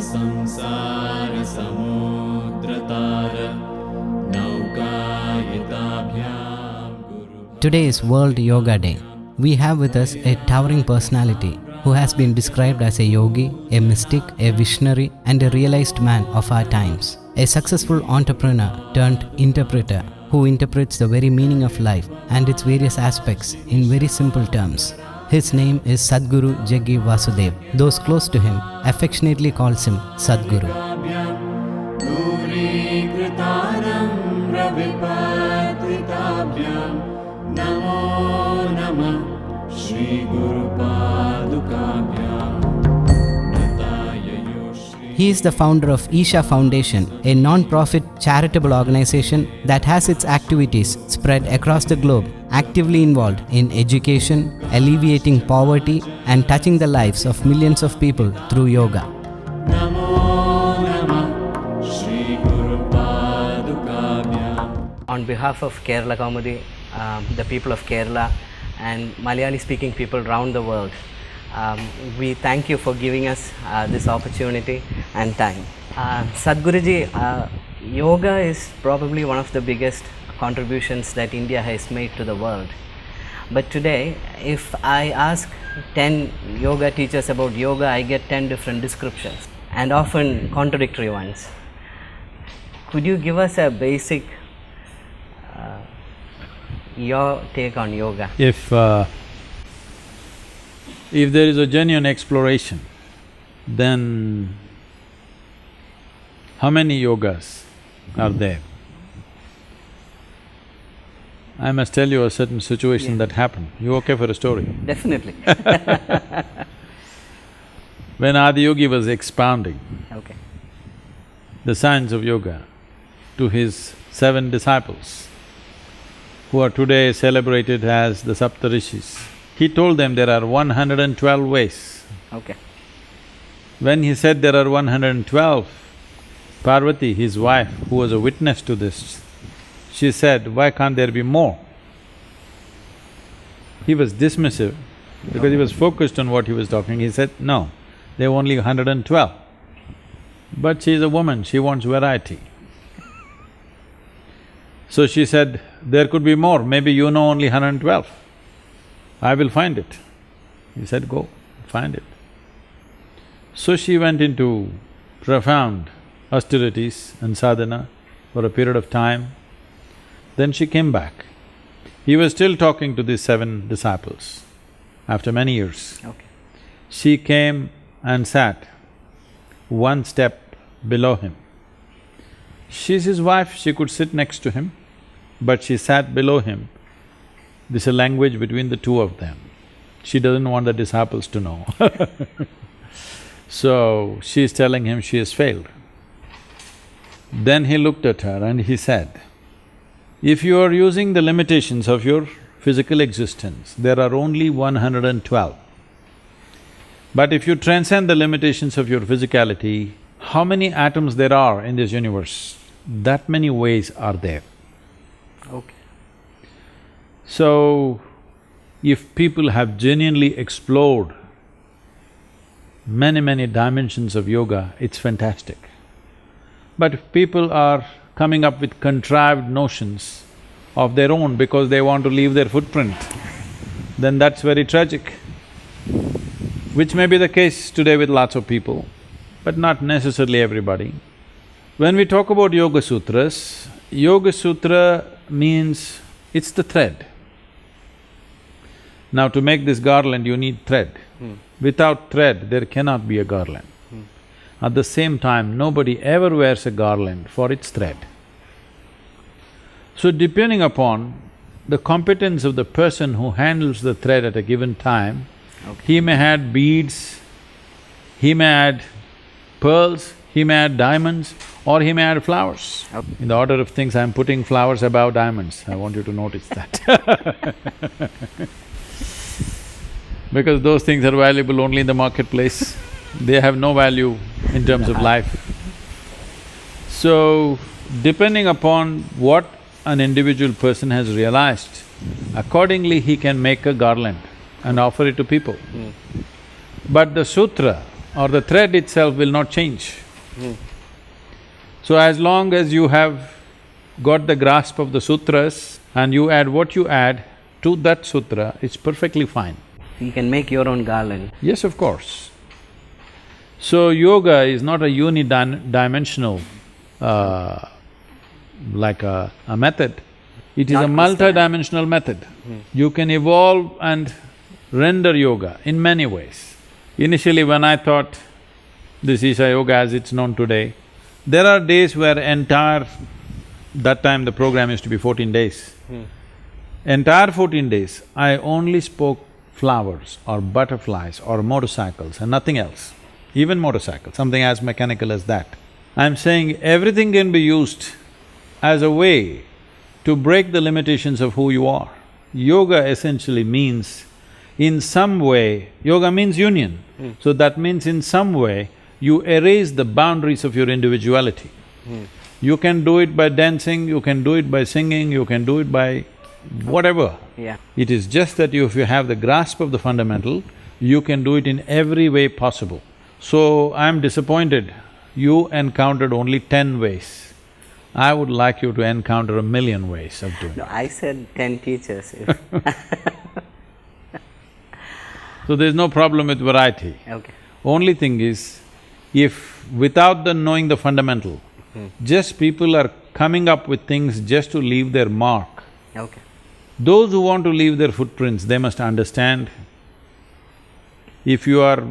संसार समुद्रतार नौकायिताभ्यां गुरु. Today is World Yoga Day. We have with us a towering personality who has been described as a yogi, a mystic, a visionary, and a realized man of our times. A successful entrepreneur turned interpreter who interprets the very meaning of life and its various aspects in very simple terms. His name is Sadhguru Jaggi Vasudev. Those close to him affectionately calls him Sadhguru. Namo Namah Shri Guru Padukabhyam. He is the founder of Isha Foundation, a non-profit charitable organization that has its activities spread across the globe, actively involved in education, alleviating poverty, and touching the lives of millions of people through yoga. Namo Namah Shri Guru Padukabhyam. On behalf of Kerala Kaumudy, the people of Kerala and Malayali speaking people around the world, we thank you for giving us this opportunity and time. Sadhguruji, yoga is probably one of the biggest contributions that India has made to the world. But today, if I ask 10 yoga teachers about yoga, I get 10 different descriptions and often contradictory ones. Could you give us a basic your take on yoga? If there is a genuine exploration, then how many yogas are there? I must tell you a certain situation that happened. You okay for a story? Definitely. When Adiyogi was expounding the science of yoga to his 7 disciples, who are today celebrated as the Saptarishis, he told them there are 112 ways. When he said there are 112, Parvati, his wife, who was a witness to this, she said, why can't there be more? He was dismissive because he was focused on what he was talking. He said, no, there are only 112. But she is a woman, she wants variety. So she said, there could be more, maybe you know only 112. I will find it. He said, go, find it. So she went into profound austerities and sadhana for a period of time. Then she came back. He was still talking to these 7 disciples after many years. She came and sat 1 step below him. She's his wife, she could sit next to him, but she sat below him. This is a language between the 2 of them. She doesn't want the disciples to know. So, she's telling him she has failed. Then he looked at her and he said, if you are using the limitations of your physical existence, there are only 112. But if you transcend the limitations of your physicality, how many atoms there are in this universe, that many ways are there. So, if people have genuinely explored many dimensions of yoga, it's fantastic. But if people are coming up with contrived notions of their own because they want to leave their footprint, then that's very tragic. Which may be the case today with lots of people, but not necessarily everybody. When we talk about Yoga Sutras, Yoga Sutra means it's the thread. Now to make this garland you need thread. Without thread there cannot be a garland. At the same time, nobody ever wears a garland for its thread. So depending upon the competence of the person who handles the thread at a given time, he may add beads, he may add pearls, he may add diamonds, or he may add flowers. In the order of things, I'm putting flowers above diamonds, I want you to notice that. Because those things are valuable only in the marketplace, they have no value in terms of life. So, depending upon what an individual person has realized, accordingly he can make a garland and offer it to people. But the sutra or the thread itself will not change. So as long as you have got the grasp of the sutras and you add what you add to that sutra, it's perfectly fine. You can make your own garland. Yes, of course. So yoga is not a unidimensional like a method. It is Not a multi-dimensional method. You can evolve and render yoga in many ways. Initially when I thought this Isha Yoga as it's known today, there are days where that time the program used to be 14 days. Entire 14 days, I only spoke flowers or butterflies or motorcycles and nothing else. Even motorcycles, something as mechanical as that. I'm saying everything can be used as a way to break the limitations of who you are. Yoga essentially means, in some way, yoga means union. So that means in some way, you erase the boundaries of your individuality. You can do it by dancing, you can do it by singing, you can do it by whatever. Yeah. It is just that if you have the grasp of the fundamental, you can do it in every way possible. So, I'm disappointed, you encountered only 10 ways. I would like you to encounter 1,000,000 ways of doing it. No, I said 10 teachers. So there's no problem with variety. Okay. Only thing is, if without the knowing the fundamental, just people are coming up with things just to leave their mark. Okay. Those who want to leave their footprints, they must understand, if you are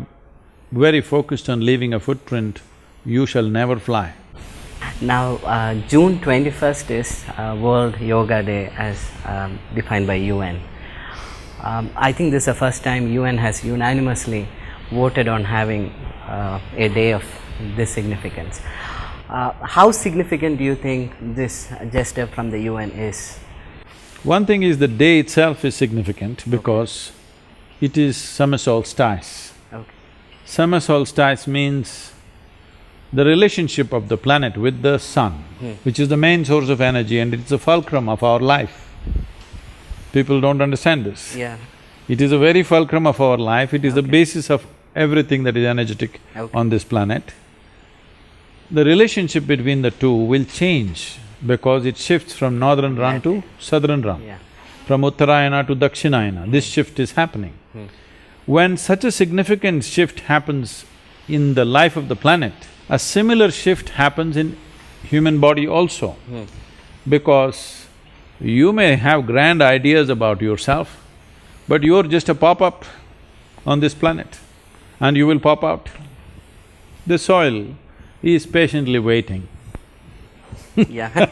very focused on leaving a footprint, you shall never fly. Now, June 21st is World Yoga Day as defined by UN. I think this is the first time UN has unanimously voted on having a day of this significance. How significant do you think this gesture from the UN is? One thing is the day itself is significant because it is summer solstice. Okay. Summer solstice means the relationship of the planet with the sun, which is the main source of energy and it's the fulcrum of our life. People don't understand this. Yeah. It is a very fulcrum of our life, it is the basis of everything that is energetic on this planet. The relationship between the two will change because it shifts from northern run to southern run, from Uttarayana to Dakshinayana, this shift is happening. When such a significant shift happens in the life of the planet, a similar shift happens in human body also. Because you may have grand ideas about yourself, but you're just a pop-up on this planet and you will pop out. The soil is patiently waiting. Yeah.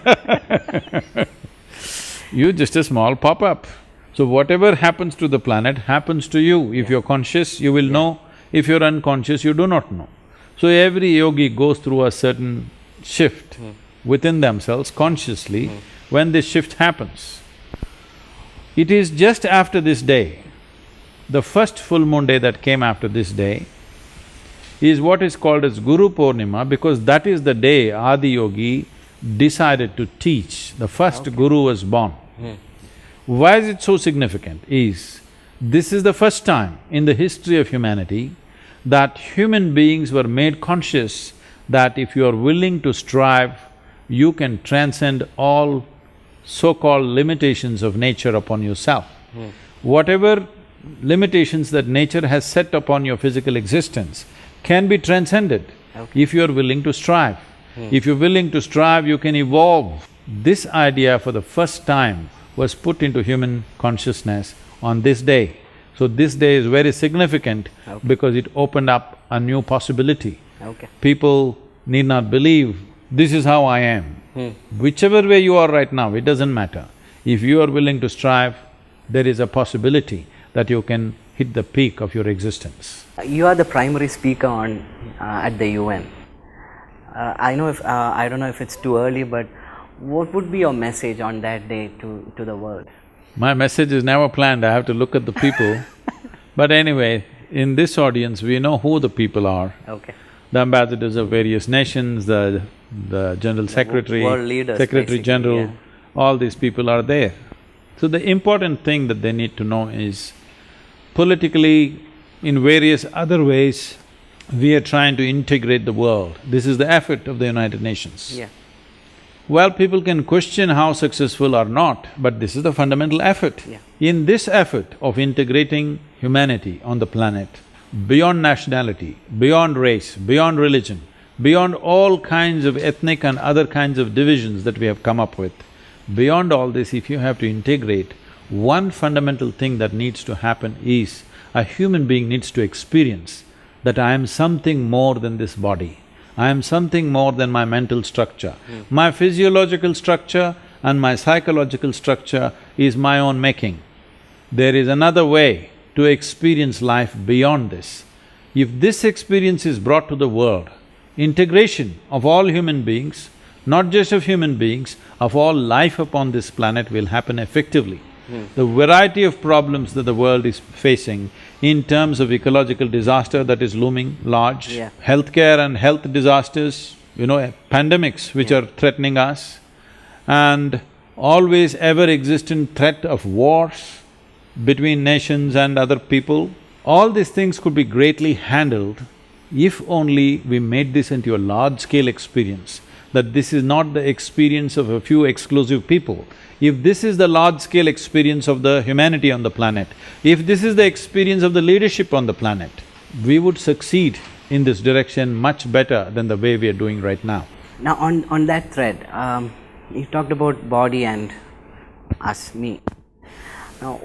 You're just a small pop-up. So whatever happens to the planet happens to you. If you're conscious, you will know. If you're unconscious, you do not know. So every yogi goes through a certain shift within themselves consciously when this shift happens. It is just after this day, the first full moon day that came after this day is what is called as Guru Purnima because that is the day Adi Yogi decided to teach. The first Guru was born. Why is it so significant is, this is the first time in the history of humanity that human beings were made conscious that if you are willing to strive, you can transcend all so-called limitations of nature upon yourself. Whatever limitations that nature has set upon your physical existence can be transcended if you are willing to strive. If you're willing to strive, you can evolve. This idea for the first time was put into human consciousness on this day. So this day is very significant because it opened up a new possibility. People need not believe, this is how I am. Whichever way you are right now, it doesn't matter. If you are willing to strive, there is a possibility that you can hit the peak of your existence. You are the primary speaker on at the UN. I don't know if it's too early, but what would be your message on that day to the world? My message is never planned, I have to look at the people. But anyway, in this audience, we know who the people are. The ambassadors of various nations, the general secretary, world leaders, secretary general, all these people are there. So the important thing that they need to know is, politically, in various other ways, we are trying to integrate the world. This is the effort of the United Nations. Yeah. Well, people can question how successful or not, but this is the fundamental effort. Yeah. In this effort of integrating humanity on the planet, beyond nationality, beyond race, beyond religion, beyond all kinds of ethnic and other kinds of divisions that we have come up with, beyond all this, if you have to integrate, one fundamental thing that needs to happen is a human being needs to experience that I am something more than this body. I am something more than my mental structure. My physiological structure and my psychological structure is my own making. There is another way to experience life beyond this. If this experience is brought to the world, integration of all human beings, not just of human beings, of all life upon this planet will happen effectively. The variety of problems that the world is facing in terms of ecological disaster that is looming large, Yeah. healthcare and health disasters, pandemics which are threatening us, and always ever-existent threat of wars between nations and other people, all these things could be greatly handled if only we made this into a large-scale experience, that this is not the experience of a few exclusive people. If this is the large-scale experience of the humanity on the planet, if this is the experience of the leadership on the planet, we would succeed in this direction much better than the way we are doing right now. Now on that thread, you talked about body and us, me. Now,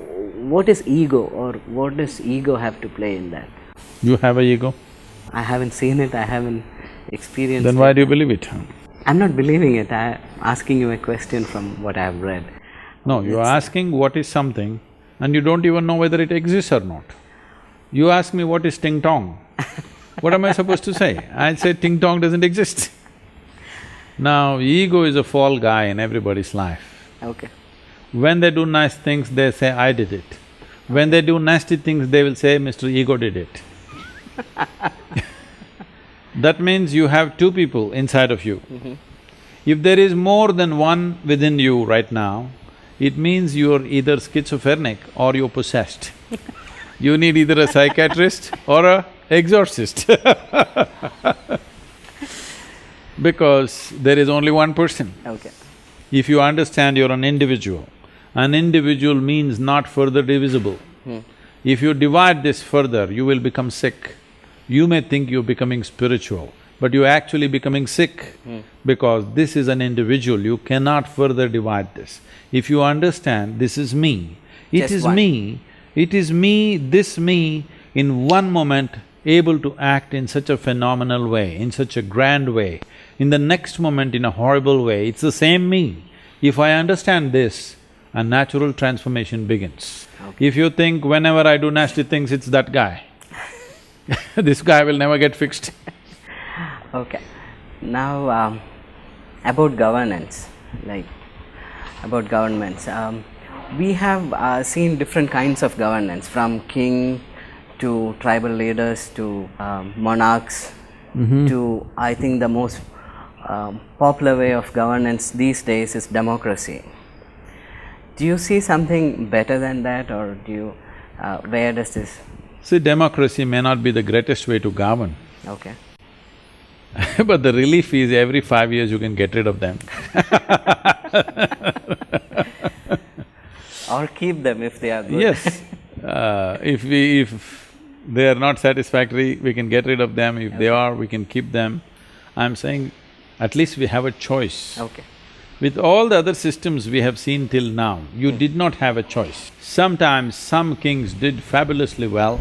what is ego, or what does ego have to play in that? You have a ego? I haven't seen it, I haven't experienced it. Then why do you believe it? I'm not believing it, I'm asking you a question from what I have read. No, you're asking what is something and you don't even know whether it exists or not. You ask me what is ting-tong, what am I supposed to say? I say ting-tong doesn't exist. Now, ego is a fall guy in everybody's life. Okay. When they do nice things, they say, I did it. When they do nasty things, they will say, Mr. Ego did it. That means you have two people inside of you. If there is more than one within you right now, it means you're either schizophrenic or you're possessed. You need either a psychiatrist or a exorcist because there is only one person. Okay. If you understand you're an individual means not further divisible. If you divide this further, you will become sick. You may think you're becoming spiritual, but you're actually becoming sick because this is an individual, you cannot further divide this. If you understand this is me, it Just is one. me, it is me, this me, in one moment able to act in such a phenomenal way, in such a grand way, in the next moment in a horrible way, it's the same me. If I understand this, a natural transformation begins. Okay. If you think whenever I do nasty things, it's that guy, this guy will never get fixed. Okay. Now, about governance, about governments. We have seen different kinds of governance, from king to tribal leaders to monarchs to, I think, the most popular way of governance these days is democracy. Do you see something better than that, or do you… where does this… See, democracy may not be the greatest way to govern, Okay. but the relief is every 5 years you can get rid of them. Or keep them if they are good. Yes, if they are not satisfactory, we can get rid of them. If they are, we can keep them. I'm saying at least we have a choice. Okay. With all the other systems we have seen till now, you did not have a choice. Sometimes some kings did fabulously well,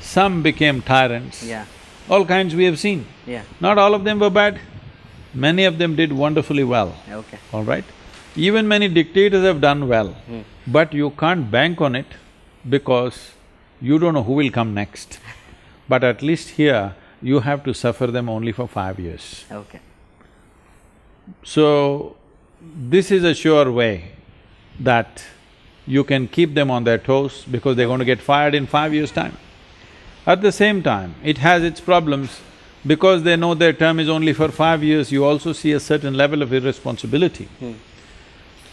some became tyrants. Yeah. All kinds we have seen. Yeah. Not all of them were bad, many of them did wonderfully well, Okay. all right? Even many dictators have done well, but you can't bank on it because you don't know who will come next. But at least here, you have to suffer them only for 5 years. Okay. So, this is a sure way that you can keep them on their toes because they're going to get fired in 5 years' time. At the same time, it has its problems. Because they know their term is only for 5 years, you also see a certain level of irresponsibility.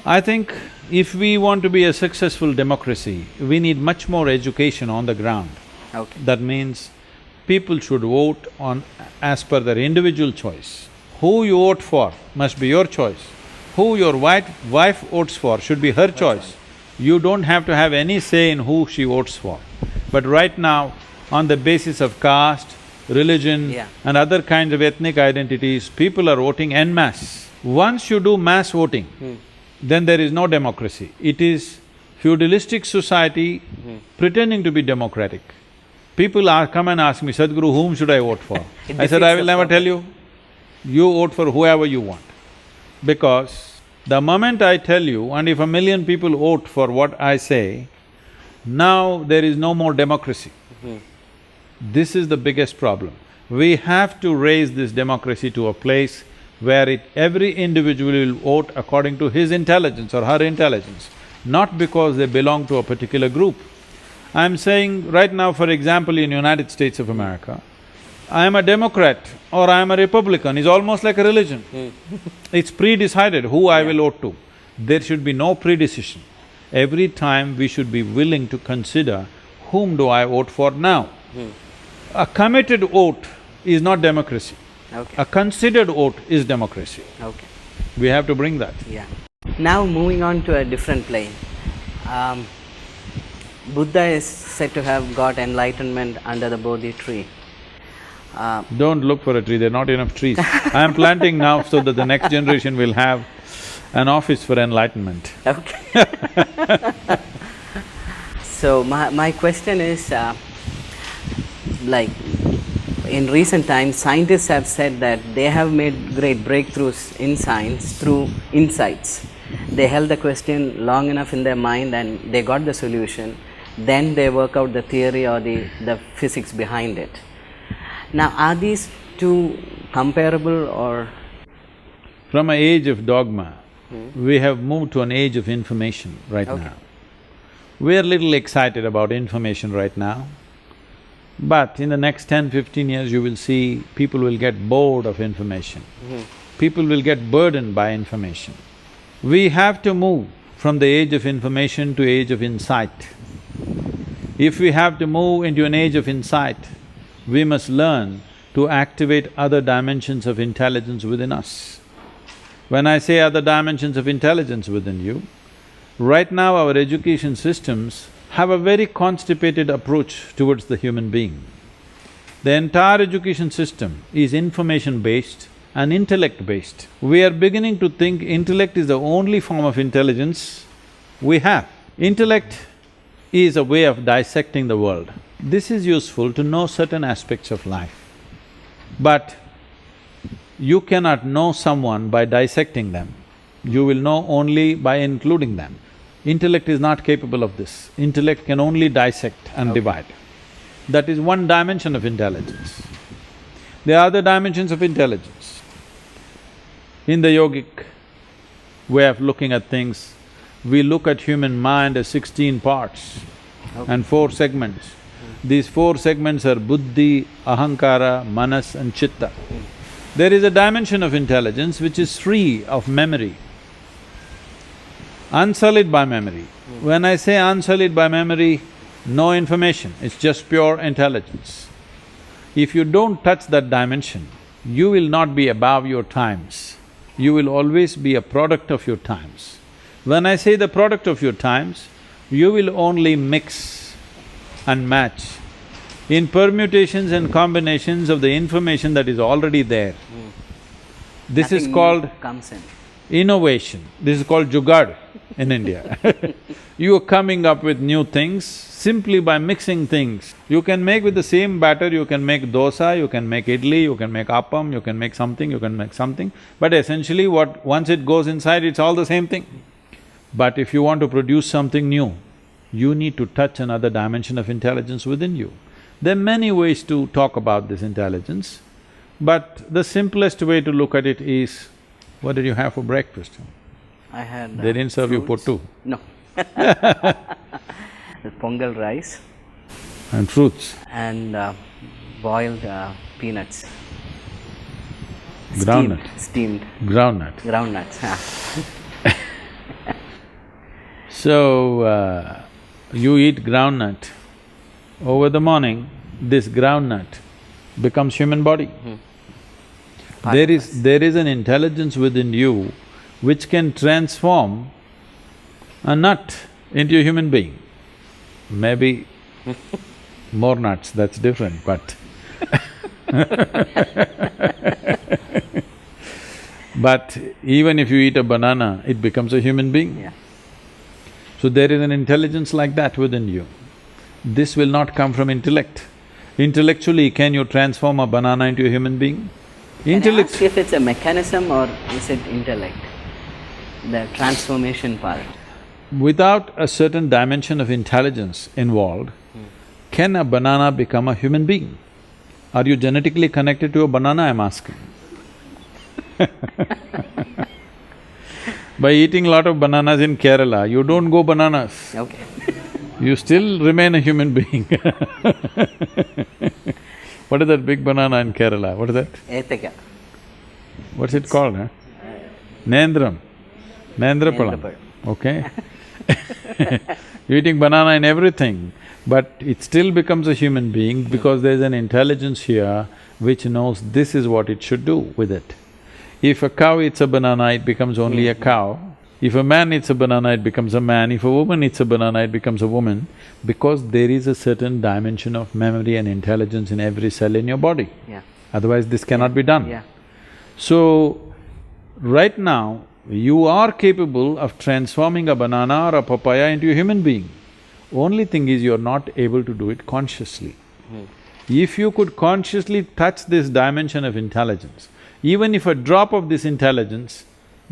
I think if we want to be a successful democracy, we need much more education on the ground. Okay. That means people should vote on as per their individual choice. Who you vote for must be your choice. Who your wife votes for should be her choice. You don't have to have any say in who she votes for. But right now, on the basis of caste, religion and other kinds of ethnic identities, people are voting en masse. Once you do mass voting, then there is no democracy. It is feudalistic society pretending to be democratic. People come and ask me, Sadhguru, whom should I vote for? I said, I will never tell you. You vote for whoever you want. Because the moment I tell you, and if 1,000,000 people vote for what I say, now there is no more democracy. This is the biggest problem. We have to raise this democracy to a place where every individual will vote according to his intelligence or her intelligence, not because they belong to a particular group. I'm saying right now, for example, in United States of America, I am a Democrat or I am a Republican is almost like a religion. It's pre-decided who I will vote to. There should be no pre-decision. Every time we should be willing to consider, whom do I vote for now? A committed vote is not democracy. A considered vote is democracy. We have to bring that. Now moving on to a different plane. Buddha is said to have got enlightenment under the Bodhi tree. Don't look for a tree, there are not enough trees. I am planting now so that the next generation will have an office for enlightenment. So my question is, like in recent times, scientists have said that they have made great breakthroughs in science through insights. They held the question long enough in their mind and they got the solution. Then they work out the theory or the physics behind it. Now, are these two comparable or… From an age of dogma, we have moved to an age of information right now. We are a little excited about information right now, but in the next 10-15 years you will see people will get bored of information. People will get burdened by information. We have to move from the age of information to age of insight. If we have to move into an age of insight, we must learn to activate other dimensions of intelligence within us. When I say other dimensions of intelligence within you, right now our education systems have a very constipated approach towards the human being. The entire education system is information-based and intellect-based. We are beginning to think intellect is the only form of intelligence we have. Intellect is a way of dissecting the world. This is useful to know certain aspects of life, but you cannot know someone by dissecting them. You will know only by including them. Intellect is not capable of this. Intellect can only dissect and divide. That is one dimension of intelligence. There are other dimensions of intelligence. In the yogic way of looking at things, we look at human mind as 16 parts and 4 segments. These 4 segments are buddhi, ahankara, manas and chitta. There is a dimension of intelligence which is free of memory, unsullied by memory. When I say unsullied by memory, no information, it's just pure intelligence. If you don't touch that dimension, you will not be above your times. You will always be a product of your times. When I say the product of your times, you will only mix and match in permutations and combinations of the information that is already there. This is called innovation, this is called jugaad in India. You are coming up with new things simply by mixing things. You can make with the same batter, you can make dosa, you can make idli, you can make appam, you can make something, but essentially once it goes inside, it's all the same thing. But if you want to produce something new, you need to touch another dimension of intelligence within you. There are many ways to talk about this intelligence, but the simplest way to look at it is, what did you have for breakfast? I had They didn't serve fruits. you pottu? No. Pongal rice. And fruits? And boiled peanuts. Groundnut? Steamed. Groundnut. Groundnuts, So, you eat groundnut. Over the morning, this groundnut becomes human body. There is an intelligence within you which can transform a nut into a human being. Maybe more nuts, that's different, but but even if you eat a banana, it becomes a human being. Yeah. So there is an intelligence like that within you. This will not come from intellect. Intellectually, can you transform a banana into a human being? Can I ask if it's a mechanism or is it intellect? The transformation part. Without a certain dimension of intelligence involved, can a banana become a human being? Are you genetically connected to a banana, I'm asking? By eating a lot of bananas in Kerala, you don't go bananas. Okay. You still remain a human being. What is that big banana in Kerala? What is that? Ethika. What's it called, huh? Nendram. Nendrapalam. Okay. You're eating banana in everything, but it still becomes a human being because there's an intelligence here which knows this is what it should do with it. If a cow eats a banana, it becomes only a cow. If a man eats a banana, it becomes a man. If a woman eats a banana, it becomes a woman, because there is a certain dimension of memory and intelligence in every cell in your body. Yeah. Otherwise, this cannot be done. Yeah. So, right now, you are capable of transforming a banana or a papaya into a human being. Only thing is, you're not able to do it consciously. If you could consciously touch this dimension of intelligence, even if a drop of this intelligence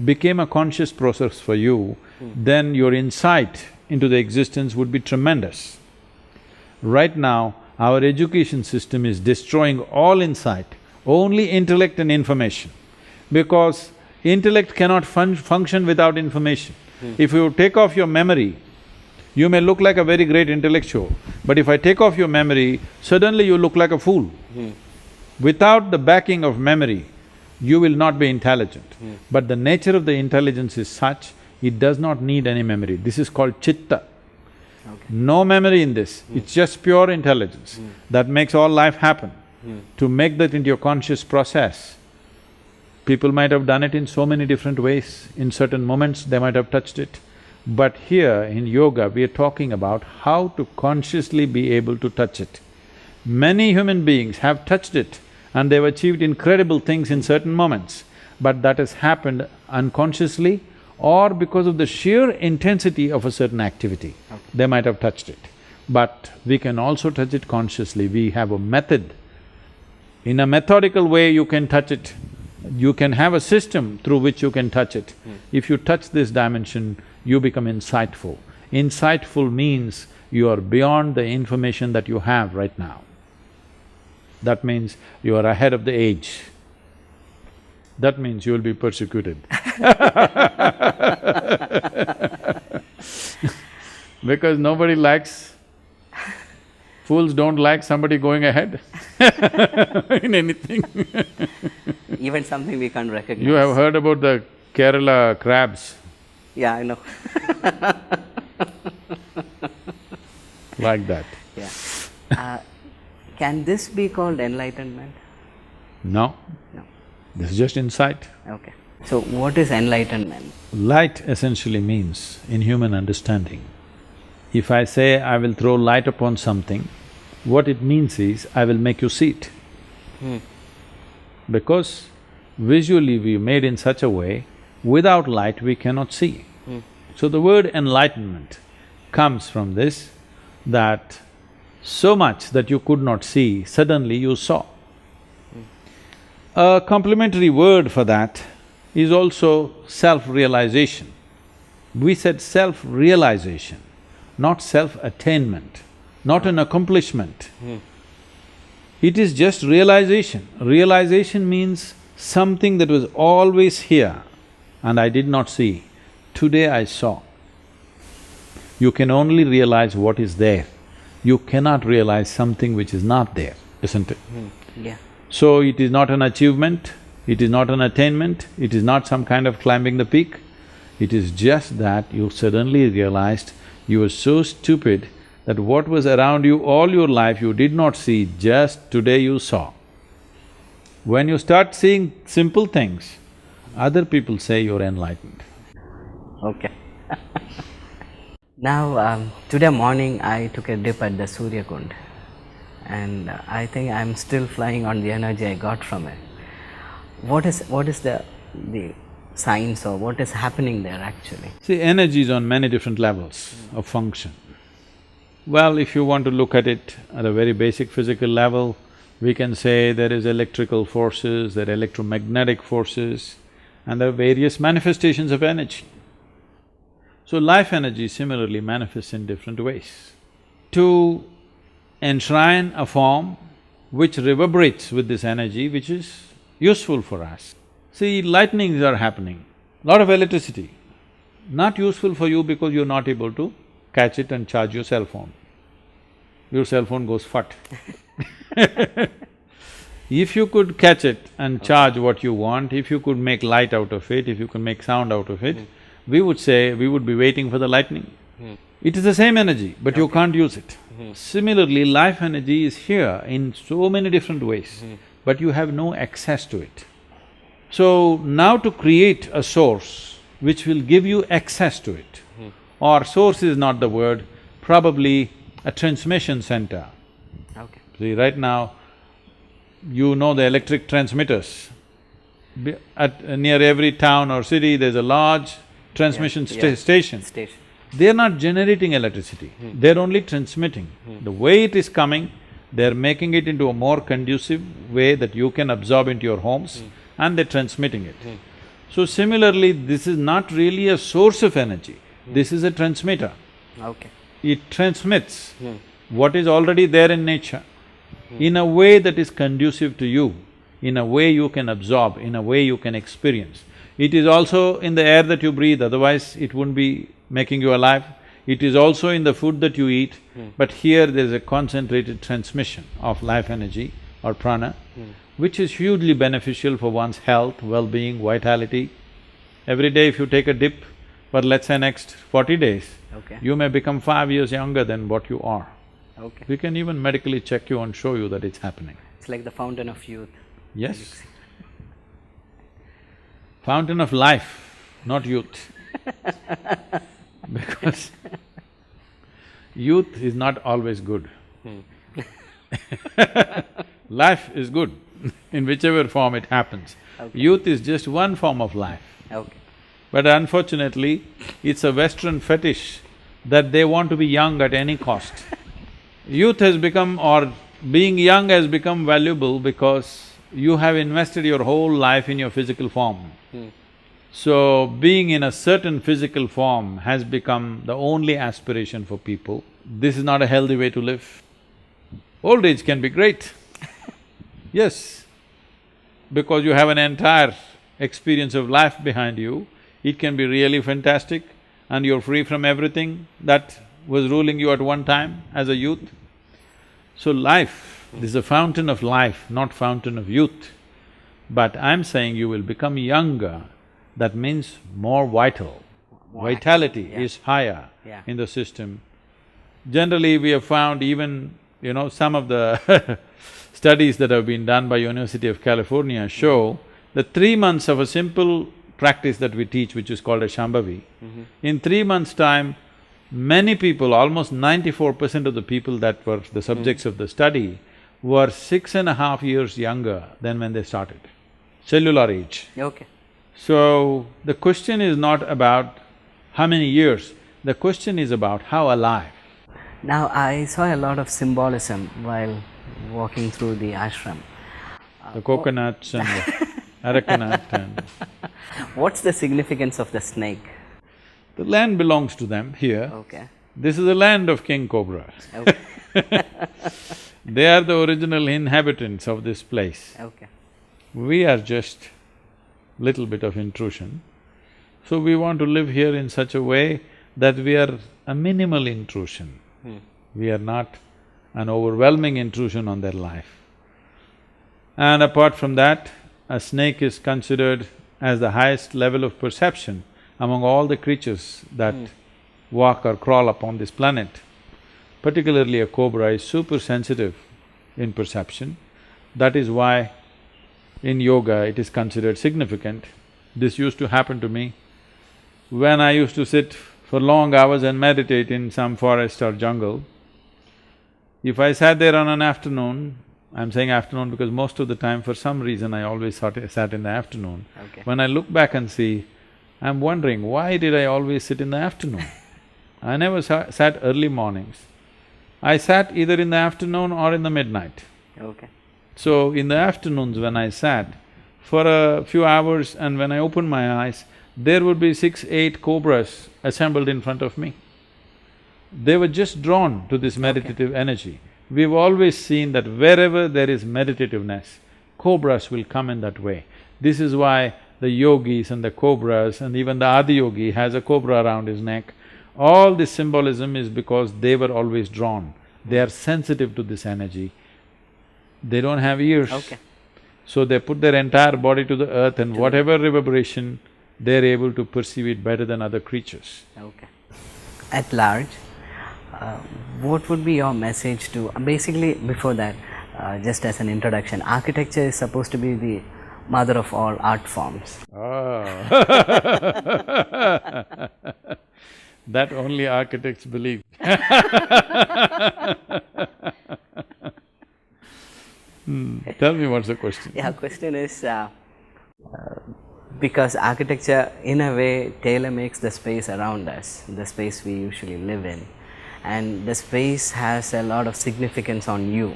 became a conscious process for you, then your insight into the existence would be tremendous. Right now, our education system is destroying all insight, only intellect and information, because intellect cannot function without information. If you take off your memory, you may look like a very great intellectual, but if I take off your memory, suddenly you look like a fool. Without the backing of memory, you will not be intelligent. But the nature of the intelligence is such, it does not need any memory. This is called chitta. No memory in this, it's just pure intelligence that makes all life happen. To make that into a conscious process, people might have done it in so many different ways. In certain moments, they might have touched it. But here in yoga, we are talking about how to consciously be able to touch it. Many human beings have touched it and they've achieved incredible things in certain moments, but that has happened unconsciously or because of the sheer intensity of a certain activity. They might have touched it. But we can also touch it consciously. We have a method. In a methodical way, you can touch it. You can have a system through which you can touch it. If you touch this dimension, you become insightful. Insightful means you are beyond the information that you have right now. That means you are ahead of the age. That means you will be persecuted. Because nobody likes… fools don't like somebody going ahead in anything. Even something we can't recognize. You have heard about the Kerala crabs? Yeah, I know. Like that. Yeah. Can this be called enlightenment? No. No. This is just insight. Okay. So, what is enlightenment? Light essentially means, in human understanding, if I say I will throw light upon something, what it means is I will make you see it. Because visually we made in such a way, without light we cannot see. So the word enlightenment comes from this, that so much that you could not see, suddenly you saw. A complementary word for that is also self-realization. We said self-realization, not self-attainment, not an accomplishment. It is just realization. Realization means something that was always here and I did not see. Today I saw. You can only realize what is there. You cannot realize something which is not there, isn't it? Yeah. So it is not an achievement, it is not an attainment, it is not some kind of climbing the peak. It is just that you suddenly realized you were so stupid that what was around you all your life you did not see, just today you saw. When you start seeing simple things, other people say you're enlightened. Okay. Now, today morning I took a dip at the Surya Kund, and I think I'm still flying on the energy I got from it. What is the science, or what is happening there actually? See, energy is on many different levels of function. Well, if you want to look at it at a very basic physical level, we can say there is electrical forces, there are electromagnetic forces, and there are various manifestations of energy. So life energy similarly manifests in different ways. To enshrine a form which reverberates with this energy, which is useful for us. See, lightnings are happening, lot of electricity, not useful for you because you're not able to catch it and charge your cell phone. Your cell phone goes fut. If you could catch it and charge what you want, if you could make light out of it, if you could make sound out of it, we would say we would be waiting for the lightning. It is the same energy, but you can't use it. Similarly, life energy is here in so many different ways, but you have no access to it. So now to create a source which will give you access to it, or source is not the word, probably a transmission center. Okay. See, right now, you know the electric transmitters. Near every town or city, there's a large transmission station. They're not generating electricity, they're only transmitting. The way it is coming, they're making it into a more conducive way that you can absorb into your homes, and they're transmitting it. So similarly, this is not really a source of energy, this is a transmitter. Okay. It transmits what is already there in nature in a way that is conducive to you, in a way you can absorb, in a way you can experience. It is also in the air that you breathe, otherwise it wouldn't be making you alive. It is also in the food that you eat, but here there is a concentrated transmission of life energy or prana, which is hugely beneficial for one's health, well-being, vitality. Every day if you take a dip, for let's say next 40 days, you may become 5 years younger than what you are. Okay. We can even medically check you and show you that it's happening. It's like the fountain of youth. Yes. Fountain of life, not youth. Because youth is not always good. Life is good, in whichever form it happens. Youth is just one form of life. But unfortunately, it's a Western fetish that they want to be young at any cost. Youth has become, or being young has become valuable because you have invested your whole life in your physical form. So, being in a certain physical form has become the only aspiration for people. This is not a healthy way to live. Old age can be great, yes, because you have an entire experience of life behind you, it can be really fantastic and you're free from everything that was ruling you at one time as a youth. So life, this is a fountain of life, not fountain of youth. But I'm saying you will become younger, that means more vital. Vitality is higher in the system. Generally, we have found even, some of the studies that have been done by University of California show that 3 months of a simple practice that we teach, which is called a Shambhavi, in 3 months' time, many people, almost 94% of the people that were the subjects of the study were 6.5 years younger than when they started, cellular age. So, the question is not about how many years, the question is about how alive. Now, I saw a lot of symbolism while walking through the ashram. The coconuts and the arecanut and… What's the significance of the snake? The land belongs to them here. This is the land of King Cobra. They are the original inhabitants of this place. We are just little bit of intrusion. So we want to live here in such a way that we are a minimal intrusion. We are not an overwhelming intrusion on their life. And apart from that, a snake is considered as the highest level of perception among all the creatures that walk or crawl upon this planet. Particularly a cobra is super sensitive in perception. That is why In yoga, it is considered significant. This used to happen to me when I used to sit for long hours and meditate in some forest or jungle. If I sat there on an afternoon, I'm saying afternoon because most of the time, for some reason, I always sat in the afternoon. Okay. When I look back and see, I'm wondering, why did I always sit in the afternoon? I never sat early mornings. I sat either in the afternoon or in the midnight. Okay. So, in the afternoons when I sat for a few hours and when I opened my eyes, there would be 6, 8 cobras assembled in front of me. They were just drawn to this meditative energy. We've always seen that wherever there is meditativeness, cobras will come in that way. This is why the yogis and the cobras and even the Adiyogi has a cobra around his neck. All this symbolism is because they were always drawn. They are sensitive to this energy. They don't have ears. Okay. So they put their entire body to the earth and whatever reverberation, they're able to perceive it better than other creatures. Okay. At large, what would be your message to… basically, before that, just as an introduction, architecture is supposed to be the mother of all art forms. That only architects believe. Tell me what's the question? Yeah, question is, because architecture in a way tailor-makes the space around us, the space we usually live in, and the space has a lot of significance on you,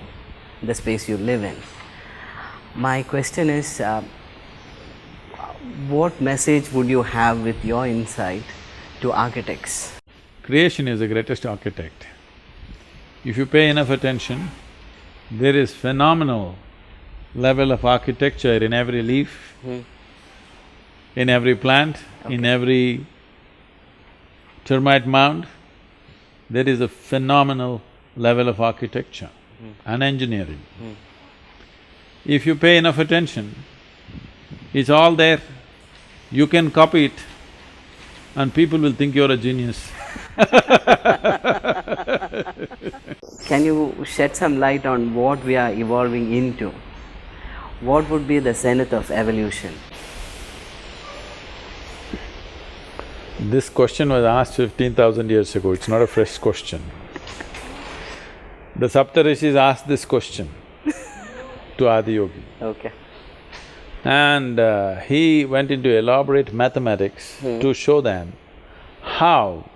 the space you live in. My question is, what message would you have with your insight to architects? Creation is the greatest architect. If you pay enough attention, there is phenomenal level of architecture in every leaf, in every plant, in every termite mound. There is a phenomenal level of architecture and engineering. If you pay enough attention, it's all there. You can copy it and people will think you're a genius. Can you shed some light on what we are evolving into? What would be the zenith of evolution? This question was asked 15,000 years ago, it's not a fresh question. The Saptarishis asked this question to Adiyogi. Okay. And he went into elaborate mathematics to show them how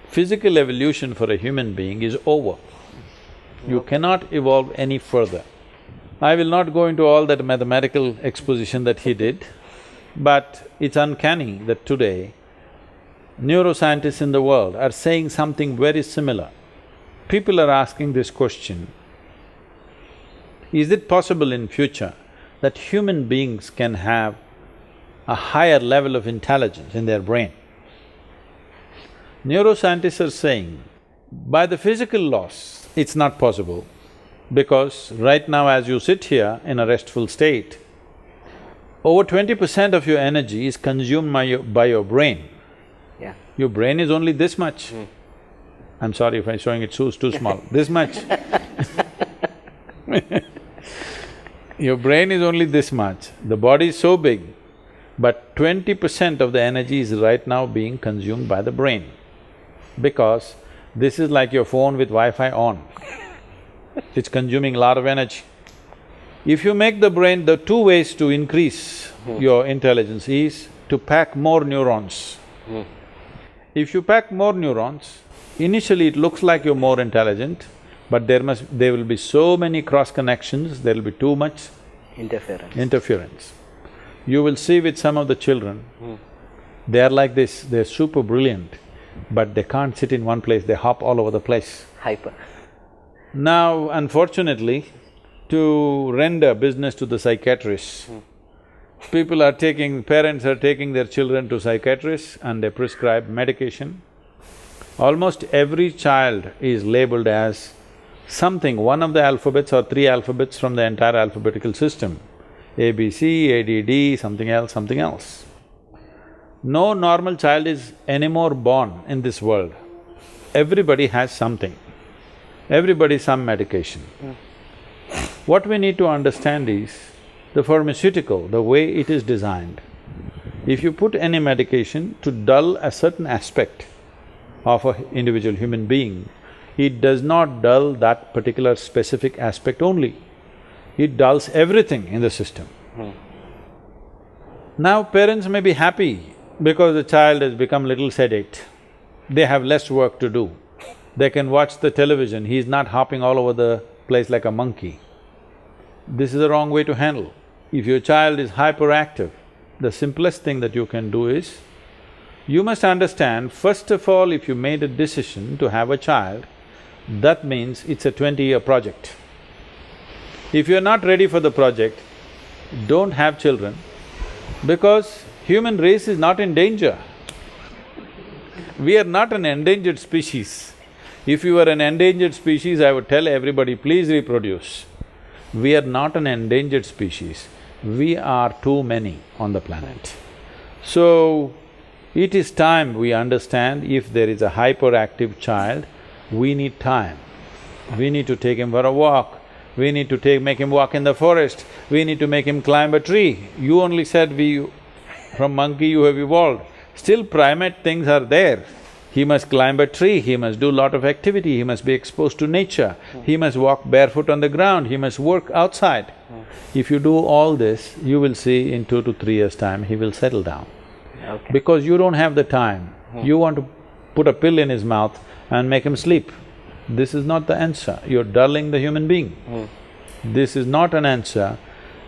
physical evolution for a human being is over. You cannot evolve any further. I will not go into all that mathematical exposition that he did, but it's uncanny that today neuroscientists in the world are saying something very similar. People are asking this question, is it possible in future that human beings can have a higher level of intelligence in their brain? Neuroscientists are saying, by the physical laws, it's not possible because right now as you sit here in a restful state, over 20% of your energy is consumed by your brain. Yeah. Your brain is only this much. I'm sorry if I'm showing it too small, this much. Your brain is only this much, the body is so big, but 20% of the energy is right now being consumed by the brain. Because this is like your phone with Wi-Fi on. It's consuming a lot of energy. If you make the brain… the two ways to increase your intelligence is to pack more neurons. If you pack more neurons, initially it looks like you're more intelligent, but there will be so many cross connections, there will be too much interference. You will see with some of the children, they are like this, they're super brilliant, but they can't sit in one place, they hop all over the place. Hyper. Now, unfortunately, to render business to the psychiatrists, parents are taking their children to psychiatrists and they prescribe medication. Almost every child is labeled as something, one of the alphabets or 3 alphabets from the entire alphabetical system. ABC, ADD, something else, something else. No normal child is anymore born in this world. Everybody has something, everybody some medication. What we need to understand is, the pharmaceutical, the way it is designed, if you put any medication to dull a certain aspect of an individual human being, it does not dull that particular specific aspect only, it dulls everything in the system. Now parents may be happy because the child has become little sedate, they have less work to do. They can watch the television, he is not hopping all over the place like a monkey. This is the wrong way to handle. If your child is hyperactive, the simplest thing that you can do is, you must understand, first of all, if you made a decision to have a child, that means it's a 20-year project. If you're not ready for the project, don't have children, because human race is not in danger. We are not an endangered species. If you were an endangered species, I would tell everybody, please reproduce. We are not an endangered species, we are too many on the planet. So, it is time we understand if there is a hyperactive child, we need time. We need to take him for a walk, we need to make him walk in the forest, we need to make him climb a tree. You only said from monkey you have evolved, still primate things are there. He must climb a tree, he must do lot of activity, he must be exposed to nature, he must walk barefoot on the ground, he must work outside. If you do all this, you will see in 2 to 3 years' time, he will settle down. Okay. Because you don't have the time, you want to put a pill in his mouth and make him sleep. This is not the answer, you're dulling the human being. This is not an answer,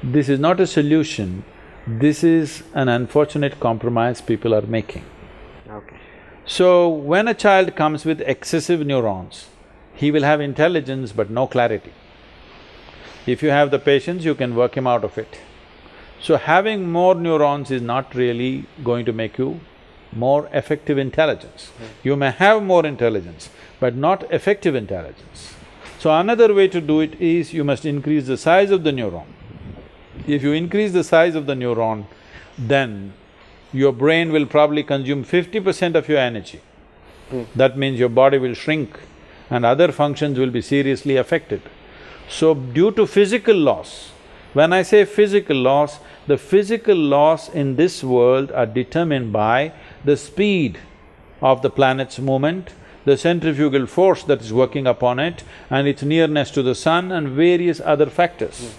this is not a solution, this is an unfortunate compromise people are making. Okay. So, when a child comes with excessive neurons, he will have intelligence but no clarity. If you have the patience, you can work him out of it. So, having more neurons is not really going to make you more effective intelligence. You may have more intelligence, but not effective intelligence. So, another way to do it is you must increase the size of the neuron. If you increase the size of the neuron, then your brain will probably consume 50% of your energy. That means your body will shrink and other functions will be seriously affected. So, due to physical loss, when I say physical loss, the physical loss in this world are determined by the speed of the planet's movement, the centrifugal force that is working upon it, and its nearness to the sun and various other factors.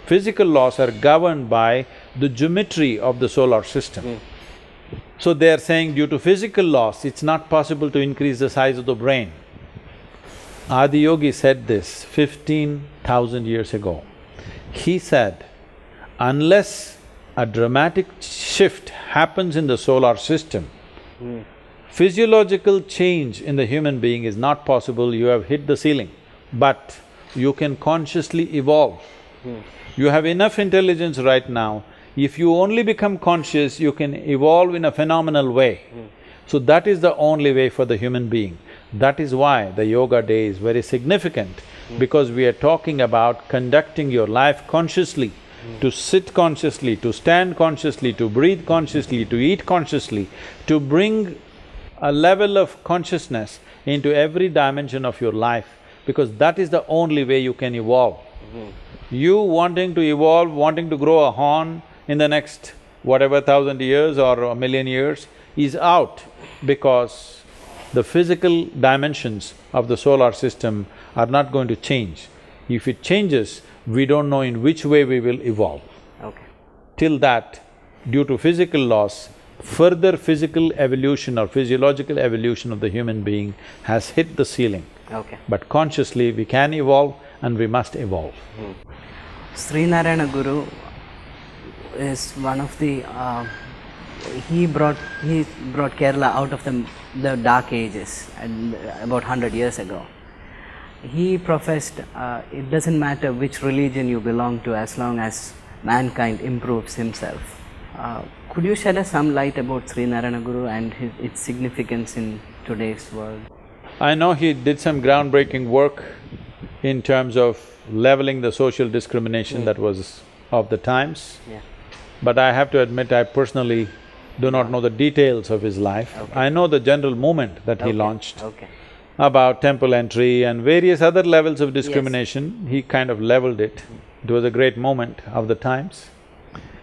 Physical laws are governed by the geometry of the solar system. So they are saying due to physical laws, it's not possible to increase the size of the brain. Adi Yogi said this 15,000 years ago. He said, unless a dramatic shift happens in the solar system, physiological change in the human being is not possible, you have hit the ceiling. But you can consciously evolve. You have enough intelligence right now, if you only become conscious, you can evolve in a phenomenal way. So that is the only way for the human being. That is why the yoga day is very significant, because we are talking about conducting your life consciously, to sit consciously, to stand consciously, to breathe consciously, to eat consciously, to bring a level of consciousness into every dimension of your life, because that is the only way you can evolve. You wanting to evolve, wanting to grow a horn in the next whatever 1,000 years or 1,000,000 years is out, because the physical dimensions of the solar system are not going to change. If it changes, we don't know in which way we will evolve. Okay. Till that, due to physical laws, further physical evolution or physiological evolution of the human being has hit the ceiling. Okay. But consciously we can evolve and we must evolve. Srinarayana Guru is one of the… he brought Kerala out of the dark ages and about 100 years ago. He professed it doesn't matter which religion you belong to as long as mankind improves himself. Could you shed us some light about Srinarayana Guru and its significance in today's world? I know he did some groundbreaking work in terms of leveling the social discrimination that was of the times. Yeah. But I have to admit, I personally do not know the details of his life. Okay. I know the general movement that he Okay. launched Okay. about temple entry and various other levels of discrimination. He kind of leveled it. It was a great moment of the times,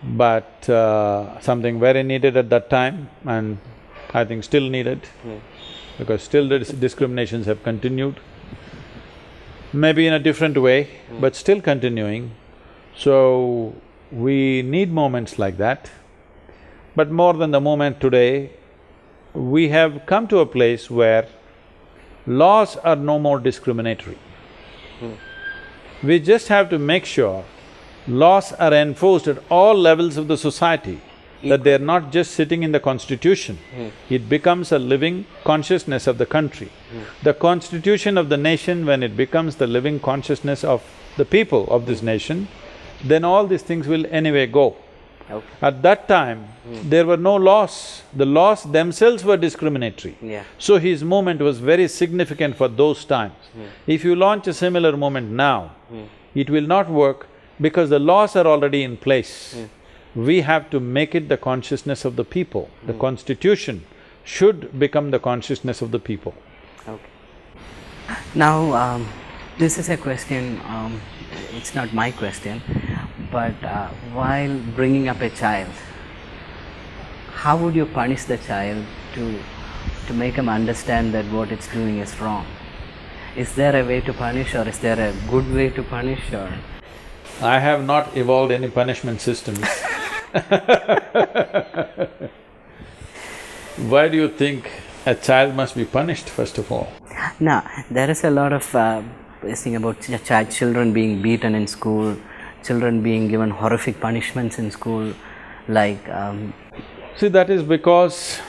but something very needed at that time and I think still needed, because still the discriminations have continued, maybe in a different way, but still continuing. So, we need moments like that. But more than the moment today, we have come to a place where laws are no more discriminatory. We just have to make sure laws are enforced at all levels of the society, that they're not just sitting in the constitution. It becomes a living consciousness of the country. The constitution of the nation, when it becomes the living consciousness of the people of this nation, then all these things will anyway go. Okay. At that time, there were no laws, the laws themselves were discriminatory. Yeah. So his movement was very significant for those times. If you launch a similar movement now, it will not work because the laws are already in place. We have to make it the consciousness of the people. The constitution should become the consciousness of the people. Okay. Now, this is a question, it's not my question, but while bringing up a child, how would you punish the child to make him understand that what it's doing is wrong? Is there a way to punish, or is there a good way to punish, or? I have not evolved any punishment systems. Why do you think a child must be punished, first of all? No, there is a lot of thing about children being beaten in school, children being given horrific punishments in school, like… See, that is because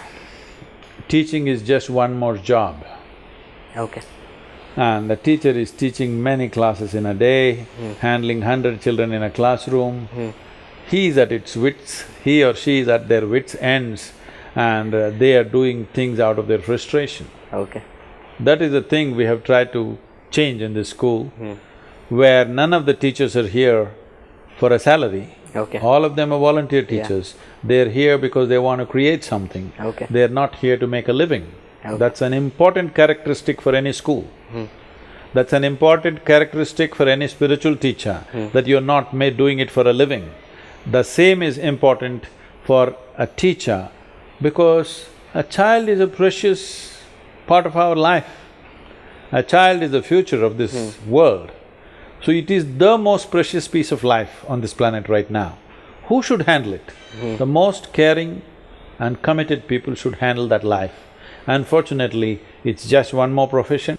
teaching is just one more job. Okay. And the teacher is teaching many classes in a day, handling 100 children in a classroom. He is at its wits, he or she is at their wits' ends, and they are doing things out of their frustration. Okay. That is the thing we have tried to change in this school, where none of the teachers are here for a salary. Okay. All of them are volunteer teachers. They're here because they want to create something. Okay. They're not here to make a living. Okay. That's an important characteristic for any school. That's an important characteristic for any spiritual teacher, that you're not doing it for a living. The same is important for a teacher, because a child is a precious part of our life. A child is the future of this world. So it is the most precious piece of life on this planet right now. Who should handle it? The most caring and committed people should handle that life. Unfortunately, it's just one more profession.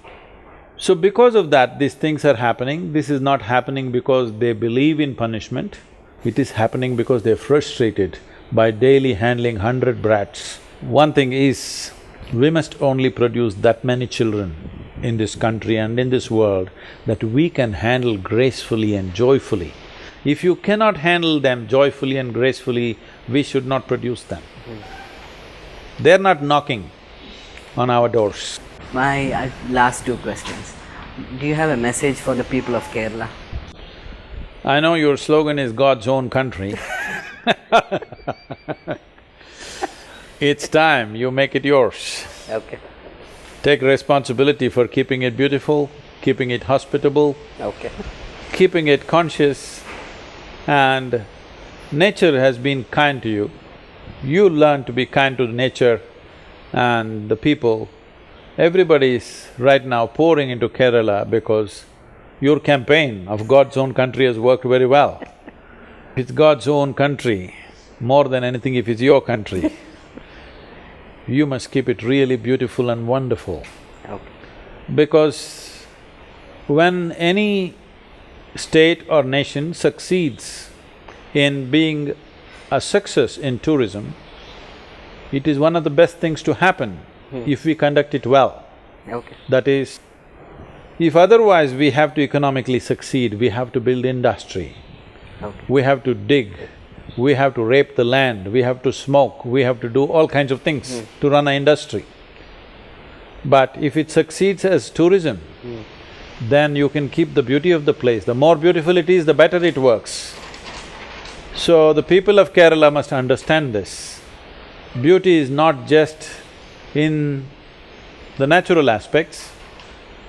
So because of that, these things are happening. This is not happening because they believe in punishment. It is happening because they're frustrated by daily handling 100 brats. One thing is, we must only produce that many children in this country and in this world that we can handle gracefully and joyfully. If you cannot handle them joyfully and gracefully, we should not produce them. They're not knocking on our doors. My last two questions. Do you have a message for the people of Kerala? I know your slogan is God's own country. It's time you make it yours. Okay. Take responsibility for keeping it beautiful, keeping it hospitable, Okay. keeping it conscious, and nature has been kind to you. You learn to be kind to nature and the people. Everybody is right now pouring into Kerala because your campaign of God's own country has worked very well. It's God's own country, more than anything if it's your country. You must keep it really beautiful and wonderful. Okay. Because when any state or nation succeeds in being a success in tourism, it is one of the best things to happen if we conduct it well. Okay. That is, if otherwise we have to economically succeed, we have to build industry, Okay. we have to dig, we have to rape the land, we have to smoke, we have to do all kinds of things to run an industry. But if it succeeds as tourism, then you can keep the beauty of the place. The more beautiful it is, the better it works. So the people of Kerala must understand this. Beauty is not just in the natural aspects,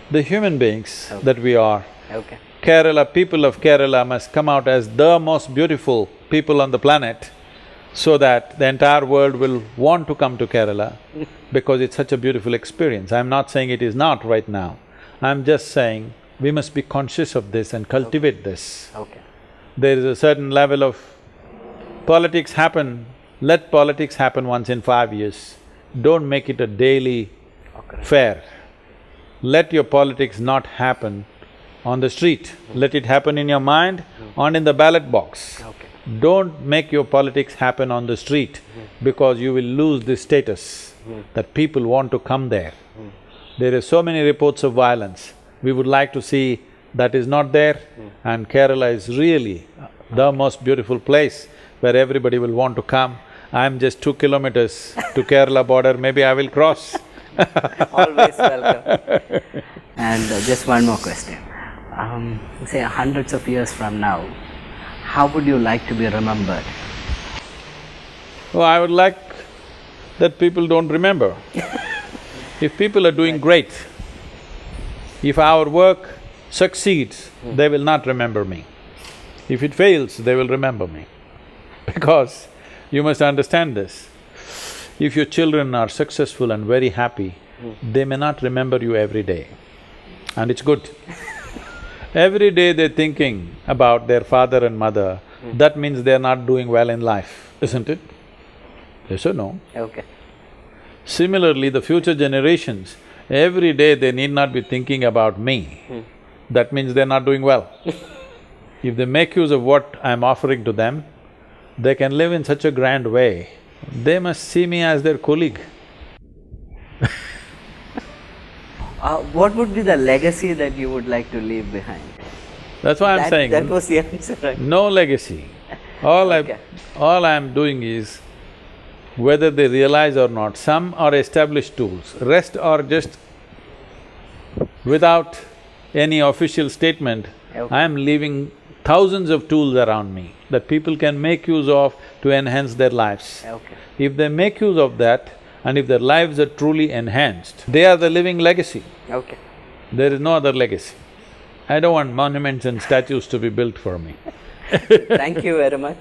the human beings that we are. Okay. Kerala, people of Kerala must come out as the most beautiful people on the planet so that the entire world will want to come to Kerala because it's such a beautiful experience. I'm not saying it is not right now. I'm just saying we must be conscious of this and cultivate this. Okay. There is a certain level of politics happen, let politics happen once in 5 years. Don't make it a daily affair. Let your politics not happen on the street, let it happen in your mind and in the ballot box. Okay. Don't make your politics happen on the street because you will lose this status that people want to come there. There are so many reports of violence. We would like to see that is not there, and Kerala is really the most beautiful place where everybody will want to come. I'm just 2 kilometers to Kerala border, maybe I will cross. Always welcome. And just one more question. Say hundreds of years from now, how would you like to be remembered? Oh, I would like that people don't remember. If people are doing great, if our work succeeds, they will not remember me. If it fails, they will remember me. Because you must understand this, if your children are successful and very happy, they may not remember you every day, and it's good. Every day they're thinking about their father and mother, that means they're not doing well in life, isn't it? Yes or no? Okay. Similarly, the future generations, every day they need not be thinking about me, that means they're not doing well. If they make use of what I'm offering to them, they can live in such a grand way, they must see me as their colleague. What would be the legacy that you would like to leave behind? That's why I'm saying… That was the answer, right? No legacy. All I'm doing is, whether they realize or not, some are established tools, rest are just without any official statement. Okay. I am leaving thousands of tools around me that people can make use of to enhance their lives. Okay. If they make use of that, and if their lives are truly enhanced, they are the living legacy. Okay. There is no other legacy. I don't want monuments and statues to be built for me. Thank you very much.